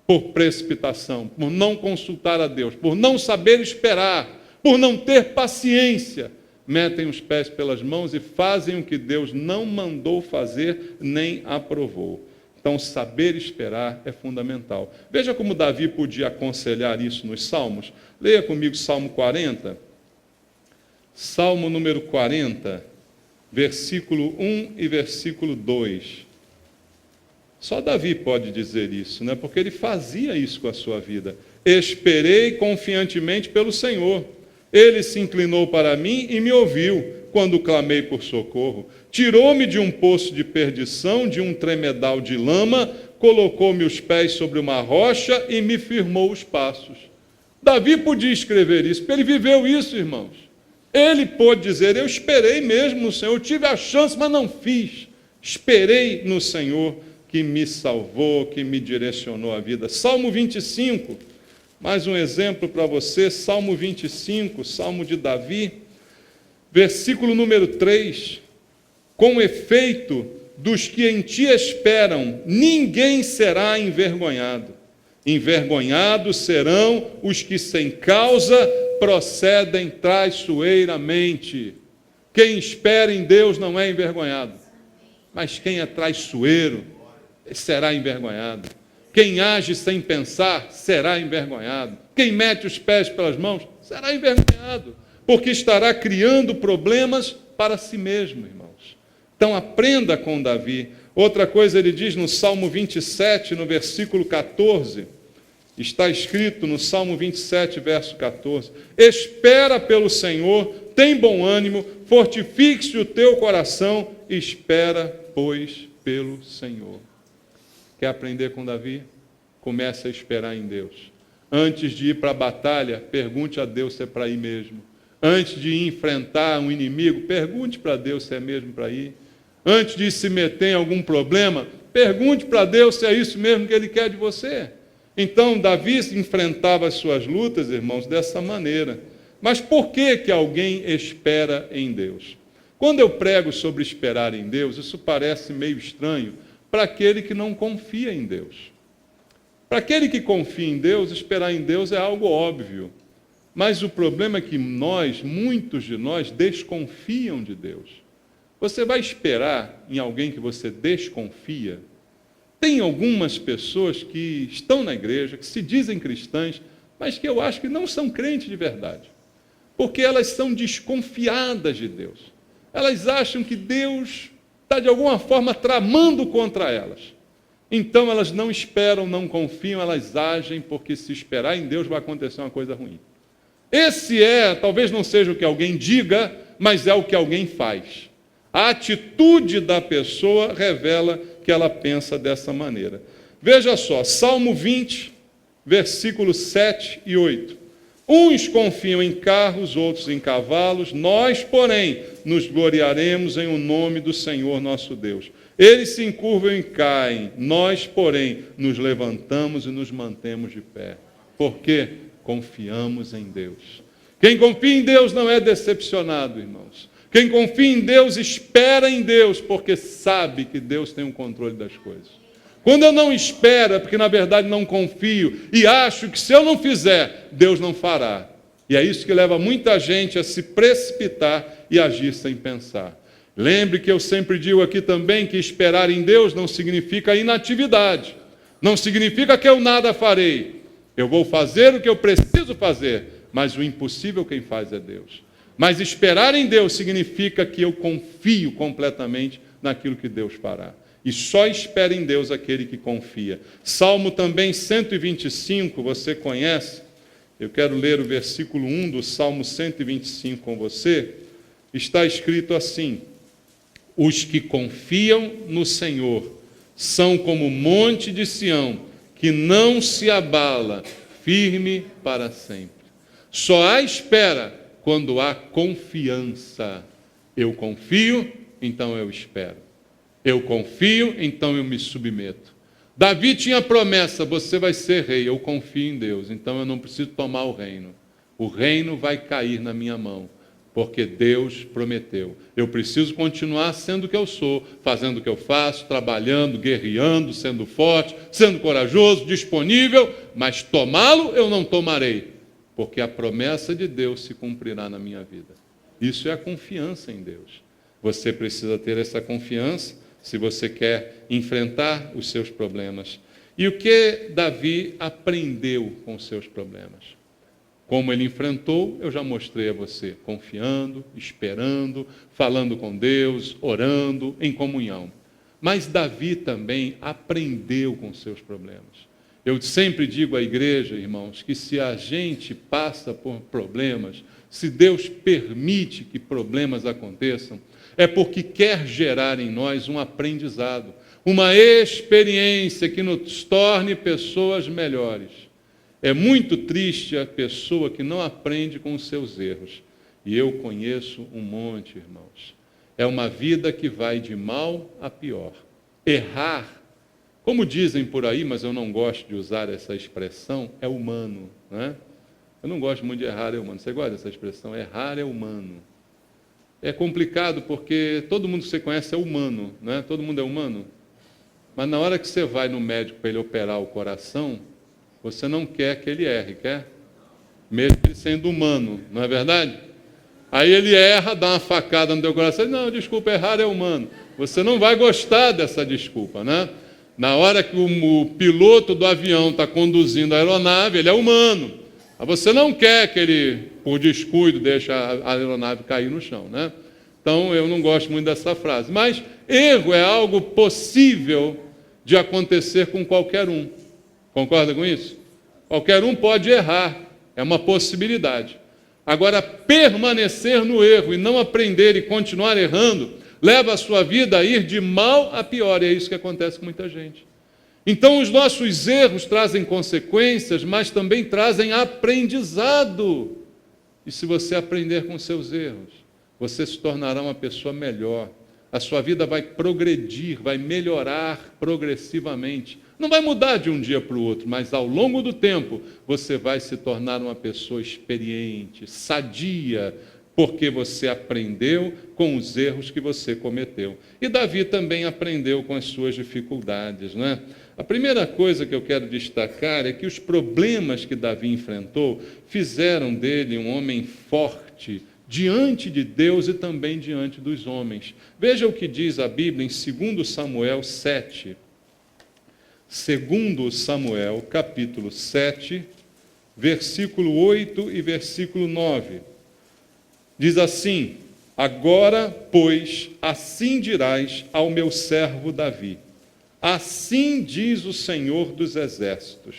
por precipitação, por não consultar a Deus, por não saber esperar, por não ter paciência, metem os pés pelas mãos e fazem o que Deus não mandou fazer nem aprovou. Então, saber esperar é fundamental. Veja como Davi podia aconselhar isso nos Salmos. Leia comigo Salmo 40. Salmo número 40, versículo 1 e versículo 2. Só Davi pode dizer isso, né? Porque ele fazia isso com a sua vida. Esperei confiantemente pelo Senhor. Ele se inclinou para mim e me ouviu quando clamei por socorro. Tirou-me de um poço de perdição, de um tremedal de lama, colocou-me os pés sobre uma rocha e me firmou os passos. Davi podia escrever isso, porque ele viveu isso, irmãos. Ele pôde dizer: eu esperei mesmo no Senhor, eu tive a chance, mas não fiz. Esperei no Senhor, que me salvou, que me direcionou a vida. Salmo 25, mais um exemplo para você. Salmo 25, Salmo de Davi, versículo número 3. Com efeito, dos que em ti esperam, ninguém será envergonhado. Envergonhados serão os que sem causa procedem traiçoeiramente. Quem espera em Deus não é envergonhado, mas quem é traiçoeiro será envergonhado. Quem age sem pensar será envergonhado. Quem mete os pés pelas mãos será envergonhado, porque estará criando problemas para si mesmo, irmãos. Então aprenda com Davi. Outra coisa ele diz no Salmo 27, no versículo 14, está escrito no Salmo 27, verso 14, espera pelo Senhor, tem bom ânimo, fortifique-se o teu coração, espera, pois, pelo Senhor. Quer aprender com Davi? Comece a esperar em Deus. Antes de ir para a batalha, pergunte a Deus se é para ir mesmo. Antes de ir enfrentar um inimigo, pergunte para Deus se é mesmo para ir. Antes de se meter em algum problema, pergunte para Deus se é isso mesmo que Ele quer de você. Então, Davi enfrentava as suas lutas, irmãos, dessa maneira. Mas por que alguém espera em Deus? Quando eu prego sobre esperar em Deus, isso parece meio estranho para aquele que não confia em Deus. Para aquele que confia em Deus, esperar em Deus é algo óbvio. Mas o problema é que muitos de nós, desconfiam de Deus. Você vai esperar em alguém que você desconfia? Tem algumas pessoas que estão na igreja, que se dizem cristãs, mas que eu acho que não são crentes de verdade. Porque elas são desconfiadas de Deus. Elas acham que Deus está de alguma forma tramando contra elas. Então elas não esperam, não confiam, elas agem, porque se esperar em Deus vai acontecer uma coisa ruim. Esse talvez não seja o que alguém diga, mas é o que alguém faz. A atitude da pessoa revela que ela pensa dessa maneira. Veja só, Salmo 20, versículos 7 e 8. Uns confiam em carros, outros em cavalos, nós, porém, nos gloriaremos em o nome do Senhor nosso Deus. Eles se encurvam e caem, nós, porém, nos levantamos e nos mantemos de pé. Por quê? Confiamos em Deus. Quem confia em Deus não é decepcionado, irmãos. Quem confia em Deus espera em Deus, porque sabe que Deus tem o controle das coisas. Quando eu não espero, é porque na verdade não confio e acho que se eu não fizer, Deus não fará. E é isso que leva muita gente a se precipitar e agir sem pensar. Lembre que eu sempre digo aqui também que esperar em Deus não significa inatividade. Não significa que eu nada farei. Eu vou fazer o que eu preciso fazer, mas o impossível quem faz é Deus. Mas esperar em Deus significa que eu confio completamente naquilo que Deus fará. E só espera em Deus aquele que confia. Salmo também 125, você conhece? Eu quero ler o versículo 1 do Salmo 125 com você. Está escrito assim: os que confiam no Senhor são como o monte de Sião, que não se abala, firme para sempre. Só há espera quando há confiança. Eu confio, então eu espero. Eu confio, então eu me submeto. Davi tinha a promessa, você vai ser rei, eu confio em Deus, então eu não preciso tomar o reino. O reino vai cair na minha mão, porque Deus prometeu. Eu preciso continuar sendo o que eu sou, fazendo o que eu faço, trabalhando, guerreando, sendo forte, sendo corajoso, disponível, mas tomá-lo eu não tomarei, porque a promessa de Deus se cumprirá na minha vida. Isso é a confiança em Deus. Você precisa ter essa confiança se você quer enfrentar os seus problemas. E o que Davi aprendeu com os seus problemas? Como ele enfrentou, eu já mostrei a você, confiando, esperando, falando com Deus, orando, em comunhão. Mas Davi também aprendeu com os seus problemas. Eu sempre digo à igreja, irmãos, que se a gente passa por problemas, se Deus permite que problemas aconteçam, é porque quer gerar em nós um aprendizado, uma experiência que nos torne pessoas melhores. É muito triste a pessoa que não aprende com os seus erros. E eu conheço um monte, irmãos. É uma vida que vai de mal a pior. Errar, como dizem por aí, mas eu não gosto de usar essa expressão, é humano, né? Eu não gosto muito de errar é humano. Você gosta dessa expressão? Errar é humano. É complicado porque todo mundo que você conhece é humano, né? Todo mundo é humano. Mas na hora que você vai no médico para ele operar o coração, você não quer que ele erre, quer? Mesmo ele sendo humano, não é verdade? Aí ele erra, dá uma facada no teu coração, não, desculpa, errar é humano. Você não vai gostar dessa desculpa, né? Na hora que o piloto do avião está conduzindo a aeronave, ele é humano. Mas você não quer que ele, por descuido, deixe a aeronave cair no chão, né? Então, eu não gosto muito dessa frase. Mas erro é algo possível de acontecer com qualquer um. Concorda com isso? Qualquer um pode errar, é uma possibilidade. Agora, permanecer no erro e não aprender e continuar errando, leva a sua vida a ir de mal a pior, e é isso que acontece com muita gente. Então, os nossos erros trazem consequências, mas também trazem aprendizado. E se você aprender com seus erros, você se tornará uma pessoa melhor. A sua vida vai progredir, vai melhorar progressivamente. Não vai mudar de um dia para o outro, mas ao longo do tempo você vai se tornar uma pessoa experiente, sadia, porque você aprendeu com os erros que você cometeu. E Davi também aprendeu com as suas dificuldades, não é? A primeira coisa que eu quero destacar é que os problemas que Davi enfrentou fizeram dele um homem forte diante de Deus e também diante dos homens. Veja o que diz a Bíblia em 2 Samuel 7. 2 Samuel, capítulo 7, versículo 8 e versículo 9. Diz assim: agora, pois, assim dirás ao meu servo Davi: Assim diz o Senhor dos Exércitos: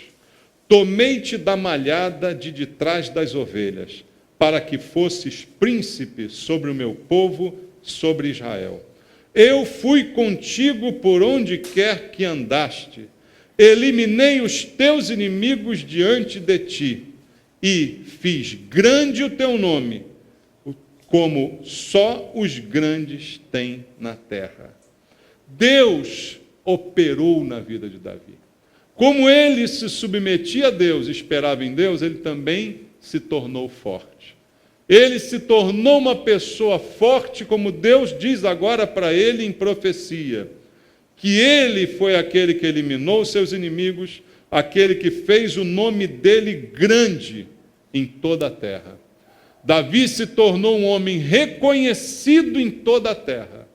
tomei-te da malhada de trás das ovelhas, para que fosses príncipe sobre o meu povo, sobre Israel. Eu fui contigo por onde quer que andaste, eliminei os teus inimigos diante de ti, e fiz grande o teu nome, como só os grandes têm na terra. Deus operou na vida de Davi. Como ele se submetia a Deus, esperava em Deus, ele também se tornou forte. Ele se tornou uma pessoa forte, como Deus diz agora para ele em profecia, que ele foi aquele que eliminou seus inimigos, aquele que fez o nome dele grande em toda a terra. Davi se tornou um homem reconhecido em toda a terra,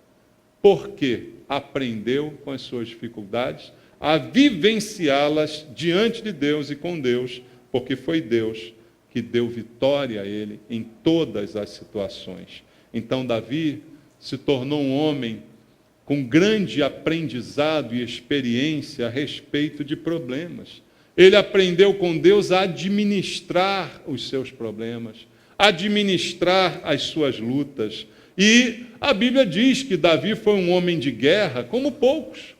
porque aprendeu com as suas dificuldades a vivenciá-las diante de Deus e com Deus, porque foi Deus que deu vitória a ele em todas as situações. Então Davi se tornou um homem com grande aprendizado e experiência a respeito de problemas. Ele aprendeu com Deus a administrar os seus problemas, administrar as suas lutas. E a Bíblia diz que Davi foi um homem de guerra como poucos.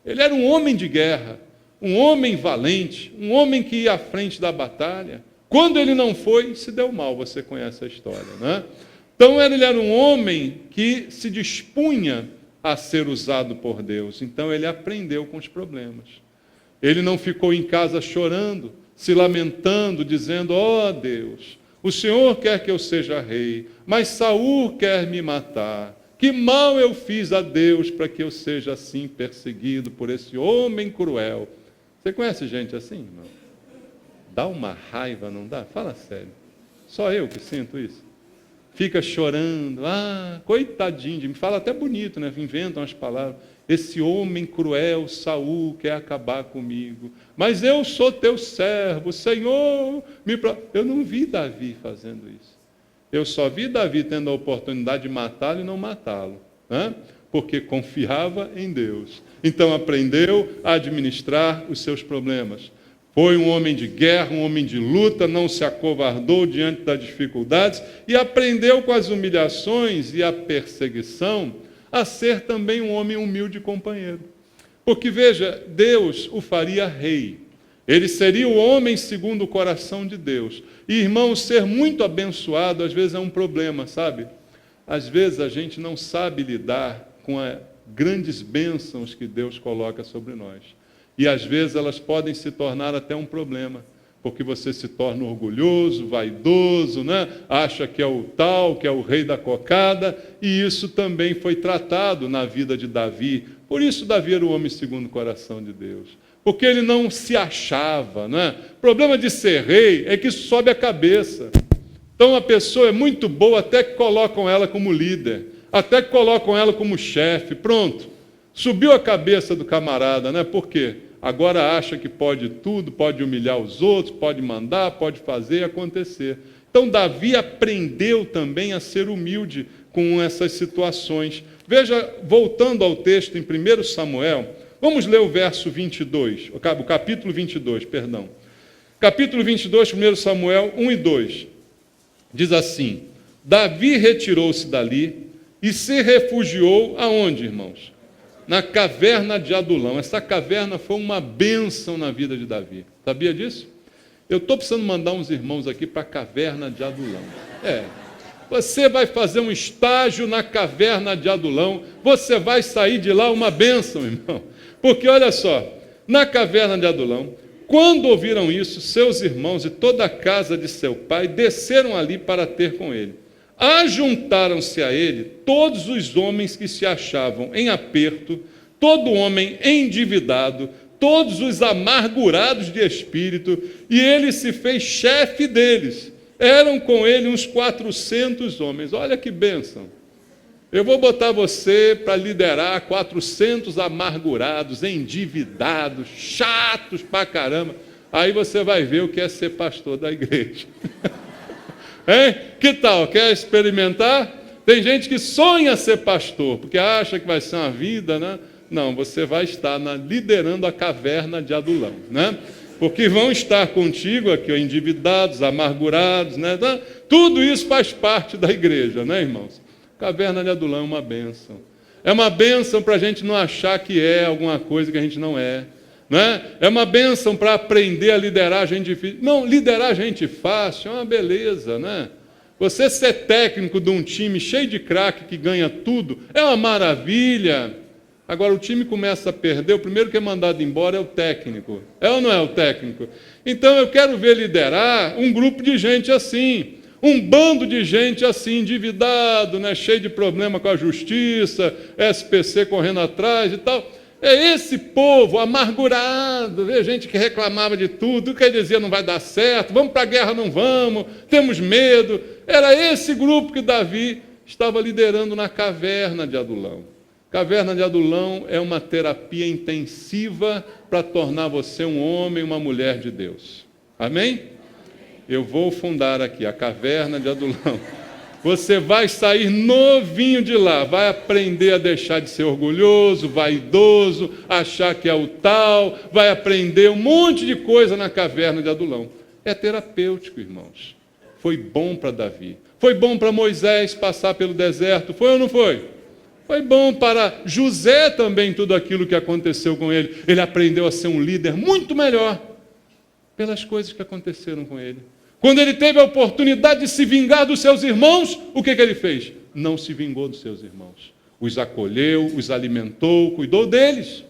Ele era um homem de guerra, um homem valente, um homem que ia à frente da batalha. Quando ele não foi, se deu mal, você conhece a história, né? Então ele era um homem que se dispunha a ser usado por Deus. Então ele aprendeu com os problemas. Ele não ficou em casa chorando, se lamentando, dizendo: ó Deus, o Senhor quer que eu seja rei, mas Saul quer me matar. Que mal eu fiz a Deus para que eu seja assim perseguido por esse homem cruel? Você conhece gente assim, irmão? Dá uma raiva, não dá? Fala sério. Só eu que sinto isso. Fica chorando. Coitadinho de mim. Fala até bonito, né? Inventam as palavras. Esse homem cruel, Saul, quer acabar comigo. Mas eu sou teu servo, Senhor. Eu não vi Davi fazendo isso. Eu só vi Davi tendo a oportunidade de matá-lo e não matá-lo, né? Porque confiava em Deus. Então aprendeu a administrar os seus problemas. Foi um homem de guerra, um homem de luta, não se acovardou diante das dificuldades e aprendeu com as humilhações e a perseguição a ser também um homem humilde e companheiro. Porque, veja, Deus o faria rei. Ele seria o homem segundo o coração de Deus. E, irmão, ser muito abençoado às vezes é um problema, sabe? Às vezes a gente não sabe lidar com as grandes bênçãos que Deus coloca sobre nós. E às vezes elas podem se tornar até um problema, porque você se torna orgulhoso, vaidoso, né? Acha que é o tal, que é o rei da cocada, e isso também foi tratado na vida de Davi. Por isso Davi era o homem segundo o coração de Deus, porque ele não se achava, né? O problema de ser rei é que sobe a cabeça. Então a pessoa é muito boa até que colocam ela como líder, até que colocam ela como chefe, pronto. Subiu a cabeça do camarada, né? Por quê? Agora acha que pode tudo, pode humilhar os outros, pode mandar, pode fazer acontecer. Então Davi aprendeu também a ser humilde com essas situações. Veja, voltando ao texto em 1 Samuel, vamos ler o verso 22, o capítulo 22, perdão. Capítulo 22, 1 Samuel 1 e 2. Diz assim: Davi retirou-se dali e se refugiou aonde, irmãos? Na caverna de Adulão. Essa caverna foi uma bênção na vida de Davi. Sabia disso? Eu estou precisando mandar uns irmãos aqui para a caverna de Adulão. Você vai fazer um estágio na caverna de Adulão, você vai sair de lá uma bênção, irmão. Porque olha só, na caverna de Adulão, quando ouviram isso, seus irmãos e toda a casa de seu pai desceram ali para ter com ele. Ajuntaram-se a ele todos os homens que se achavam em aperto, todo homem endividado, todos os amargurados de espírito, e ele se fez chefe deles. Eram com ele uns 400 homens. Olha que bênção. Eu vou botar você para liderar 400 amargurados, endividados, chatos pra caramba. Aí você vai ver o que é ser pastor da igreja. Hein? Que tal? Quer experimentar? Tem gente que sonha ser pastor, porque acha que vai ser uma vida, né? Não, você vai estar liderando a caverna de Adulão, né? Porque vão estar contigo aqui, endividados, amargurados, né? Tudo isso faz parte da igreja, né, irmãos? Caverna de Adulão é uma bênção. É uma bênção para a gente não achar que é alguma coisa que a gente não é. Né? É uma bênção para aprender a liderar gente difícil. Não, liderar gente fácil é uma beleza, né? Você ser técnico de um time cheio de craque que ganha tudo é uma maravilha. Agora o time começa a perder, o primeiro que é mandado embora é o técnico. É ou não é o técnico? Então eu quero ver liderar um grupo de gente assim. Um bando de gente assim, endividado, né, cheio de problema com a justiça, SPC correndo atrás e tal. É esse povo amargurado, vê gente que reclamava de tudo, que dizia não vai dar certo, vamos para a guerra, não vamos, temos medo. Era esse grupo que Davi estava liderando na caverna de Adulão. Caverna de Adulão é uma terapia intensiva para tornar você um homem e uma mulher de Deus. Amém? Eu vou fundar aqui a Caverna de Adulão. Você vai sair novinho de lá, vai aprender a deixar de ser orgulhoso, vaidoso, achar que é o tal, vai aprender um monte de coisa na Caverna de Adulão. É terapêutico, irmãos. Foi bom para Davi. Foi bom para Moisés passar pelo deserto. Foi ou não foi? Foi bom para José também tudo aquilo que aconteceu com ele. Ele aprendeu a ser um líder muito melhor pelas coisas que aconteceram com ele. Quando ele teve a oportunidade de se vingar dos seus irmãos, o que ele fez? Não se vingou dos seus irmãos. Os acolheu, os alimentou, cuidou deles,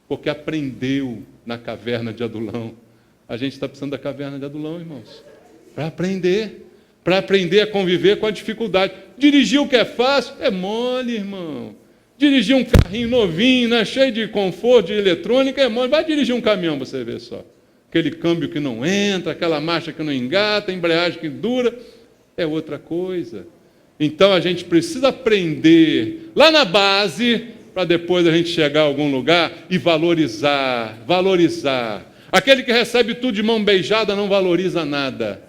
porque aprendeu na caverna de Adulão. A gente está precisando da caverna de Adulão, irmãos, para aprender a conviver com a dificuldade. Dirigir o que é fácil é mole, irmão. Dirigir um carrinho novinho, né, cheio de conforto, de eletrônica, é mole. Vai dirigir um caminhão, você vê só. Aquele câmbio que não entra, aquela marcha que não engata, a embreagem que dura, é outra coisa. Então a gente precisa aprender lá na base, para depois a gente chegar a algum lugar e valorizar. Aquele que recebe tudo de mão beijada não valoriza nada,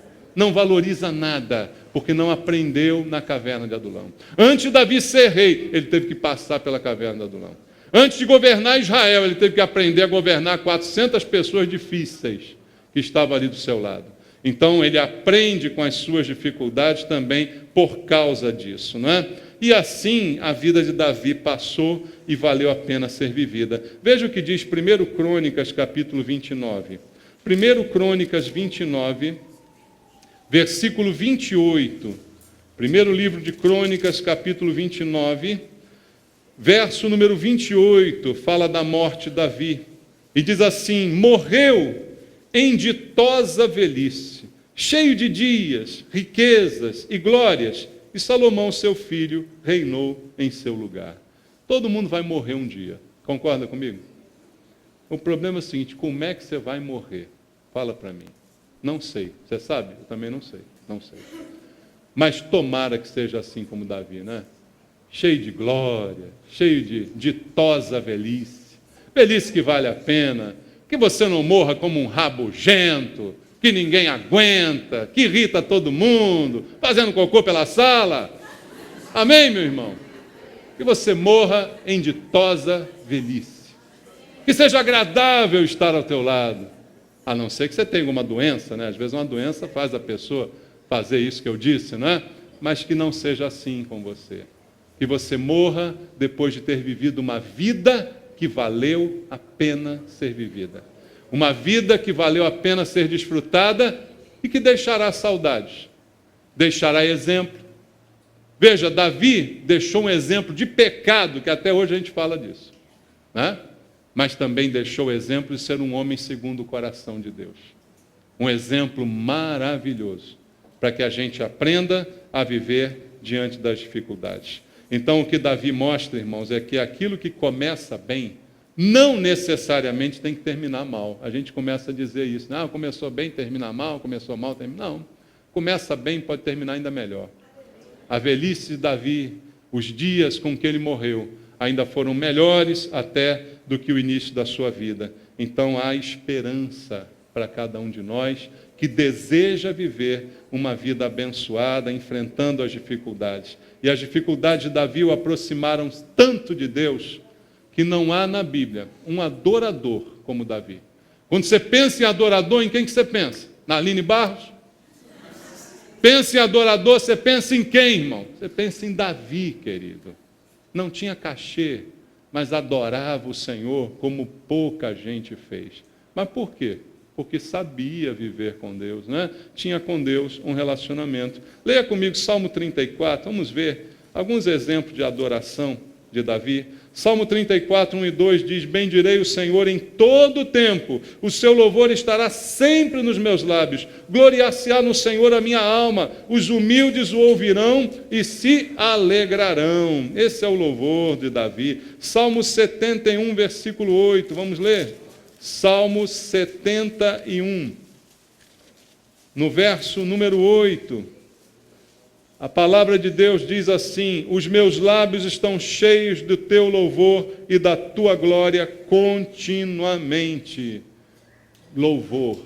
porque não aprendeu na caverna de Adulão. Antes de Davi ser rei, ele teve que passar pela caverna de Adulão. Antes de governar Israel, ele teve que aprender a governar 400 pessoas difíceis que estavam ali do seu lado. Então, ele aprende com as suas dificuldades também por causa disso, não é? E assim, a vida de Davi passou e valeu a pena ser vivida. Veja o que diz 1 Crônicas, capítulo 29. 1 Crônicas 29, versículo 28. Primeiro livro de Crônicas, capítulo 29, verso número 28, fala da morte de Davi. E diz assim: morreu em ditosa velhice, cheio de dias, riquezas e glórias, e Salomão, seu filho, reinou em seu lugar. Todo mundo vai morrer um dia. Concorda comigo? O problema é o seguinte: como é que você vai morrer? Fala para mim. Não sei. Você sabe? Eu também não sei. Mas tomara que seja assim como Davi, né? Cheio de glória, cheio de ditosa velhice. Velhice que vale a pena. Que você não morra como um rabugento, que ninguém aguenta, que irrita todo mundo, fazendo cocô pela sala. Amém, meu irmão? Que você morra em ditosa velhice. Que seja agradável estar ao teu lado. A não ser que você tenha uma doença, né? Às vezes uma doença faz a pessoa fazer isso que eu disse, né? Mas que não seja assim com você. Que você morra depois de ter vivido uma vida que valeu a pena ser vivida. Uma vida que valeu a pena ser desfrutada e que deixará saudades. Deixará exemplo. Veja, Davi deixou um exemplo de pecado, que até hoje a gente fala disso, né? Mas também deixou o exemplo de ser um homem segundo o coração de Deus. Um exemplo maravilhoso para que a gente aprenda a viver diante das dificuldades. Então, o que Davi mostra, irmãos, é que aquilo que começa bem, não necessariamente tem que terminar mal. A gente começa a dizer isso. Não, começou bem, termina mal, começou mal, termina... Não, começa bem, pode terminar ainda melhor. A velhice de Davi, os dias com que ele morreu, ainda foram melhores até do que o início da sua vida. Então, há esperança para cada um de nós que deseja viver uma vida abençoada, enfrentando as dificuldades. E as dificuldades de Davi o aproximaram tanto de Deus, que não há na Bíblia um adorador como Davi. Quando você pensa em adorador, em quem que você pensa? Na Aline Barros? Pensa em adorador, você pensa em quem, irmão? Você pensa em Davi, querido. Não tinha cachê, mas adorava o Senhor como pouca gente fez. Mas por quê? Porque sabia viver com Deus, né? Tinha com Deus um relacionamento. Leia comigo Salmo 34, vamos ver alguns exemplos de adoração de Davi. Salmo 34, 1 e 2 diz: bendirei o Senhor em todo o tempo, o seu louvor estará sempre nos meus lábios, gloriar-se-á no Senhor a minha alma, os humildes o ouvirão e se alegrarão. Esse é o louvor de Davi. Salmo 71, versículo 8, vamos ler? Salmo 71, no verso número 8, a palavra de Deus diz assim: os meus lábios estão cheios do teu louvor e da tua glória continuamente. Louvor,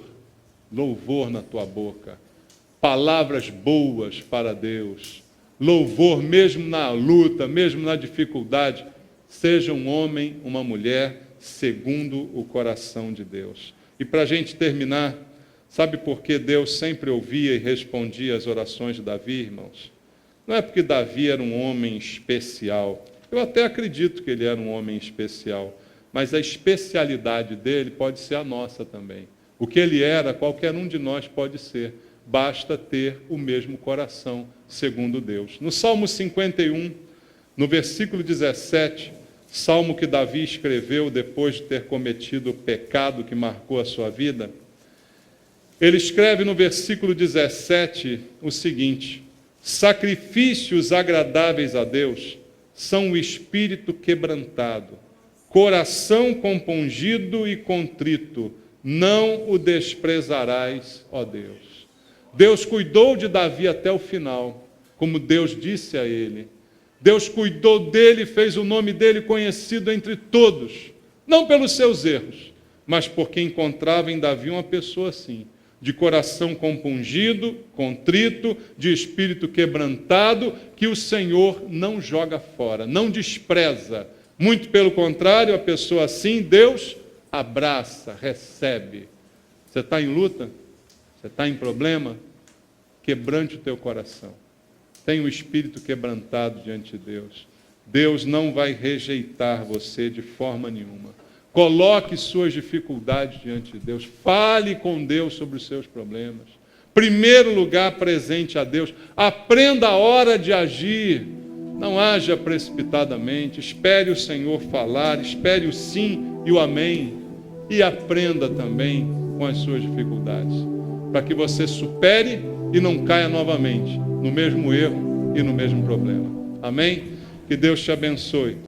louvor na tua boca, palavras boas para Deus, louvor mesmo na luta, mesmo na dificuldade. Seja um homem, uma mulher, segundo o coração de Deus. E para a gente terminar, sabe por que Deus sempre ouvia e respondia às orações de Davi, irmãos? Não é porque Davi era um homem especial. Eu até acredito que ele era um homem especial, mas a especialidade dele pode ser a nossa também. O que ele era, qualquer um de nós pode ser. Basta ter o mesmo coração, segundo Deus. No Salmo 51, no versículo 17, salmo que Davi escreveu depois de ter cometido o pecado que marcou a sua vida, ele escreve no versículo 17 o seguinte: sacrifícios agradáveis a Deus são o espírito quebrantado, coração compungido e contrito, não o desprezarás, ó Deus. Deus cuidou de Davi até o final, como Deus disse a ele. Deus cuidou dele e fez o nome dele conhecido entre todos, não pelos seus erros, mas porque encontrava em Davi uma pessoa assim, de coração compungido, contrito, de espírito quebrantado, que o Senhor não joga fora, não despreza. Muito pelo contrário, a pessoa assim, Deus abraça, recebe. Você está em luta? Você está em problema? Quebrante o teu coração. Tenha o espírito quebrantado diante de Deus. Deus não vai rejeitar você de forma nenhuma. Coloque suas dificuldades diante de Deus. Fale com Deus sobre os seus problemas. Primeiro lugar, presente a Deus. Aprenda a hora de agir. Não haja precipitadamente. Espere o Senhor falar. Espere o sim e o amém. E aprenda também com as suas dificuldades, para que você supere e não caia novamente no mesmo erro e no mesmo problema. Amém? Que Deus te abençoe.